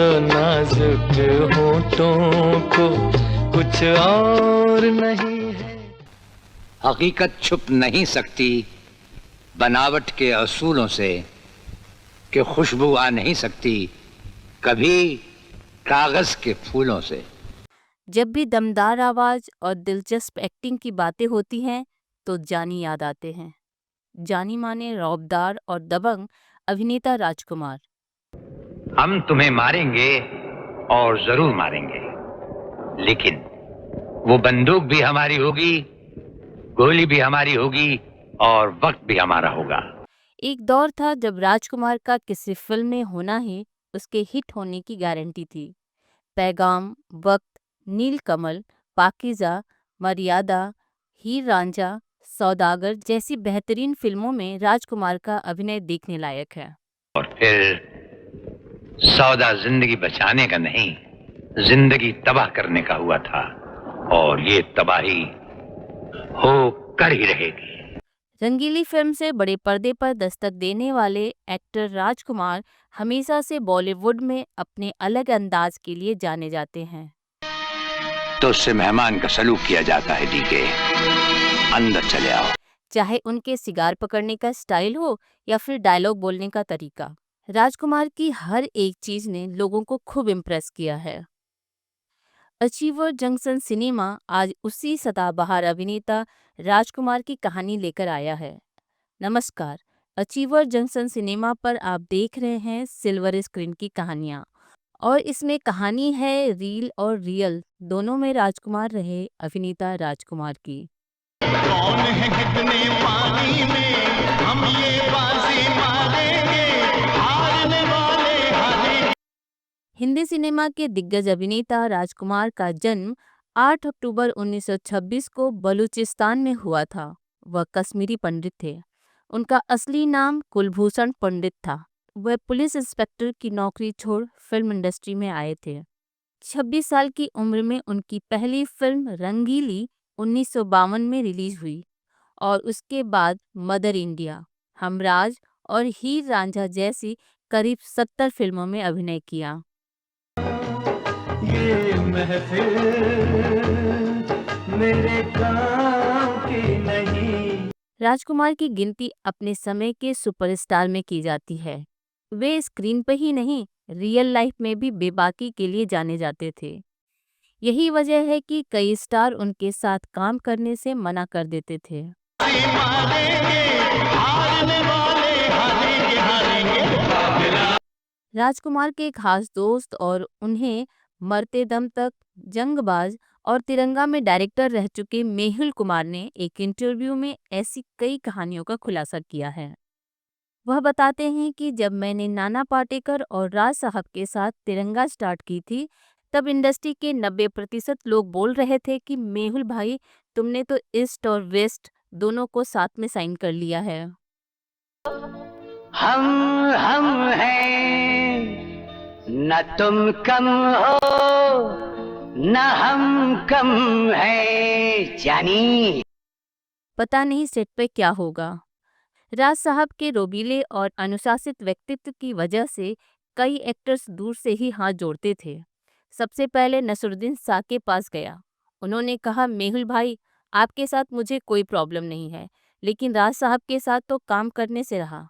नाजुक होठों को कुछ और नहीं है। हकीकत छुप नहीं सकती बनावट के असूलों से, कि खुशबू आ नहीं सकती कभी कागज के फूलों से। जब भी दमदार आवाज और दिलचस्प एक्टिंग की बातें होती हैं तो जानी याद आते हैं। जानी माने रौबदार और दबंग अभिनेता राजकुमार। हम तुम्हें मारेंगे और जरूर मारेंगे, लेकिन वो बंदूक भी हमारी होगी, गोली भी हमारी होगी और वक्त भी हमारा होगा। एक दौर था जब राजकुमार का किसी फिल्म में होना ही उसके हिट होने की गारंटी थी। पैगाम, वक्त, नीलकमल, पाकीज़ा, मर्यादा, हीर रांझा, सौदागर जैसी बेहतरीन फिल्मों में राजकुमार का अभिनय देखने लायक है। और फिर सौदा जिंदगी बचाने का नहीं, जिंदगी तबाह करने का हुआ था, और ये तबाही हो कर ही रहेगी। रंगीली फिल्म से बड़े पर्दे पर दस्तक देने वाले एक्टर राजकुमार हमेशा से बॉलीवुड में अपने अलग अंदाज के लिए जाने जाते हैं। तो उससे मेहमान का सलूक किया जाता है। डीके, अंदर चले आओ। चाहे उनके सिगार पकड़ने का स्टाइल हो या फिर डायलॉग बोलने का तरीका, राजकुमार की हर एक चीज ने लोगों को खूब इम्प्रेस किया है। अचीवर जंक्शन सिनेमा आज उसी सदाबहार अभिनेता राजकुमार की कहानी लेकर आया है। नमस्कार, अचीवर जंक्शन सिनेमा पर आप देख रहे हैं सिल्वर स्क्रीन की कहानियाँ, और इसमें कहानी है रील और रियल दोनों में राजकुमार रहे अभिनेता राजकुमार की। कौन है कितने पानी में, हम ये बाजी मारेंगे, हारने वाले हारेंगे। हिंदी सिनेमा के दिग्गज अभिनेता राजकुमार का जन्म 8 अक्टूबर 1926 को बलूचिस्तान में हुआ था। वह कश्मीरी पंडित थे। उनका असली नाम कुलभूषण पंडित था। वह पुलिस इंस्पेक्टर की नौकरी छोड़ फिल्म इंडस्ट्री में आए थे। 26 साल की उम्र में उनकी पहली फिल्म रंगीली 1952 में रिलीज हुई, और उसके बाद मदर इंडिया, हमराज और हीर रांझा जैसी करीब 70 फिल्मों में अभिनय किया। ये महफिल मेरे काम की नहीं। राजकुमार की गिनती अपने समय के सुपरस्टार में की जाती है। वे स्क्रीन पर ही नहीं, रियल लाइफ में भी बेबाकी के लिए जाने जाते थे। यही वजह है कि कई स्टार उनके साथ काम करने से मना कर देते थे। राजकुमार के खास दोस्त और उन्हें मरते दम तक जंगबाज और तिरंगा में डायरेक्टर रह चुके मेहुल कुमार ने एक इंटरव्यू में ऐसी कई कहानियों का खुलासा किया है। वह बताते हैं कि जब मैंने नाना पाटेकर और राज साहब के साथ तिरंगा स्टार्ट की थी, तब इंडस्ट्री के 90% लोग बोल रहे थे कि मेहुल भाई, तुमने तो ईस्ट और वेस्ट दोनों को साथ में साइन कर लिया है। हम हैं, न तुम कम हो न हम कम हैं, जानी। पता नहीं सेट पे क्या होगा। राज साहब के रोबीले और अनुशासित व्यक्तित्व की वजह से कई एक्टर्स दूर से ही हाथ जोड़ते थे। सबसे पहले नसरुद्दीन शाह के पास गया। उन्होंने कहा, मेहुल भाई, आपके साथ मुझे कोई प्रॉब्लम नहीं है, लेकिन राज साहब के साथ तो काम करने से रहा।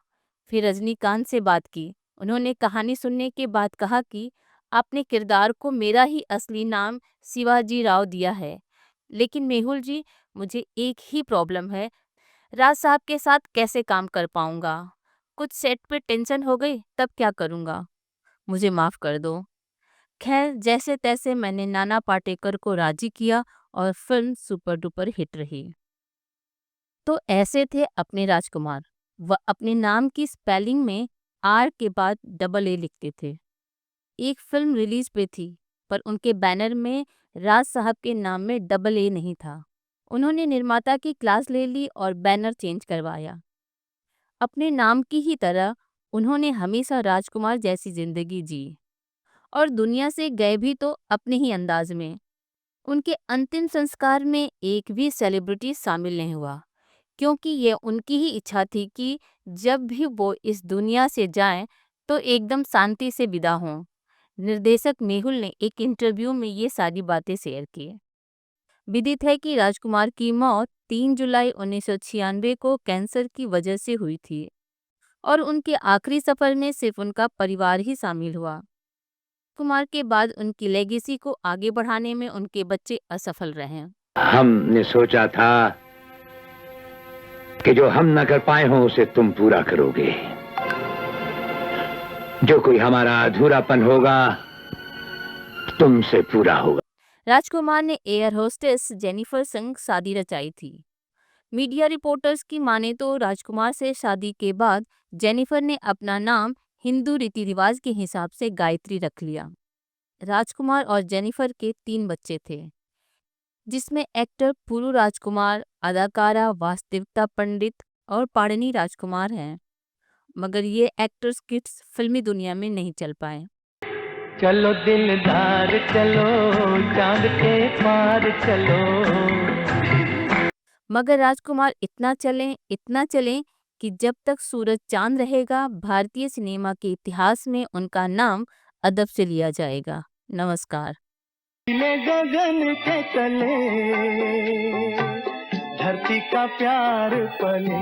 फिर रजनीकांत से बात की। उन्होंने कहानी सुनने के बाद कहा कि आपने किरदार को मेरा ही असली नाम शिवाजी राव दिया है, लेकिन मेहुल जी, मुझे एक ही प्रॉब्लम है, राज साहब के साथ कैसे काम कर पाऊंगा? कुछ सेट पे टेंशन हो गई, तब क्या करूंगा? मुझे माफ कर दो। खैर, जैसे तैसे मैंने नाना पाटेकर को राजी किया और फिल्म सुपर डुपर हिट रही। तो ऐसे थे अपने राजकुमार। वह अपने नाम की स्पेलिंग में आर के बाद डबल ए लिखते थे। एक फिल्म रिलीज पे थी, पर उनके बैनर में राज साहब के नाम में डबल ए नहीं था। उन्होंने निर्माता की क्लास ले ली और बैनर चेंज करवाया। अपने नाम की ही तरह उन्होंने हमेशा राजकुमार जैसी जिंदगी जी, और दुनिया से गए भी तो अपने ही अंदाज में। उनके अंतिम संस्कार में एक भी सेलिब्रिटी शामिल नहीं हुआ, क्योंकि ये उनकी ही इच्छा थी कि जब भी वो इस दुनिया से जाएं तो एकदम शांति से विदा हों। निर्देशक मेहुल ने एक इंटरव्यू में ये सारी बातें शेयर की। विदित है कि राजकुमार की मौत 3 जुलाई 1996 को कैंसर की वजह से हुई थी और उनके आखिरी सफर में सिर्फ उनका परिवार ही शामिल हुआ। कुमार के बाद उनकी लेगेसी को आगे बढ़ाने में उनके बच्चे असफल रहे। हमने सोचा था कि जो हम न कर पाए हों उसे तुम पूरा करोगे। जो कोई हमारा अधूरापन होगा तुमसे पूरा होगा। राजकुमार ने एयर होस्टेस जेनिफर संग शादी रचाई थी। मीडिया रिपोर्टर्स की माने तो राजकुमार से शादी के बाद जेनिफर ने अपना नाम हिंदू रीति रिवाज के हिसाब से गायत्री रख लिया। राजकुमार और जेनिफर के 3 बच्चे थे, जिसमें एक्टर पुरु राजकुमार, अदाकारा वास्तविकता पंडित और पाणिनी राजकुमार हैं। मगर ये एक्टर्स किड्स फिल्मी दुनिया में नहीं चल पाए। चलो दिलदार चलो, चांद के पार चलो। मगर राजकुमार इतना चलें कि जब तक सूरज चांद रहेगा भारतीय सिनेमा के इतिहास में उनका नाम अदब से लिया जाएगा। नमस्कार। नीले गगन के तले धरती का प्यार पले।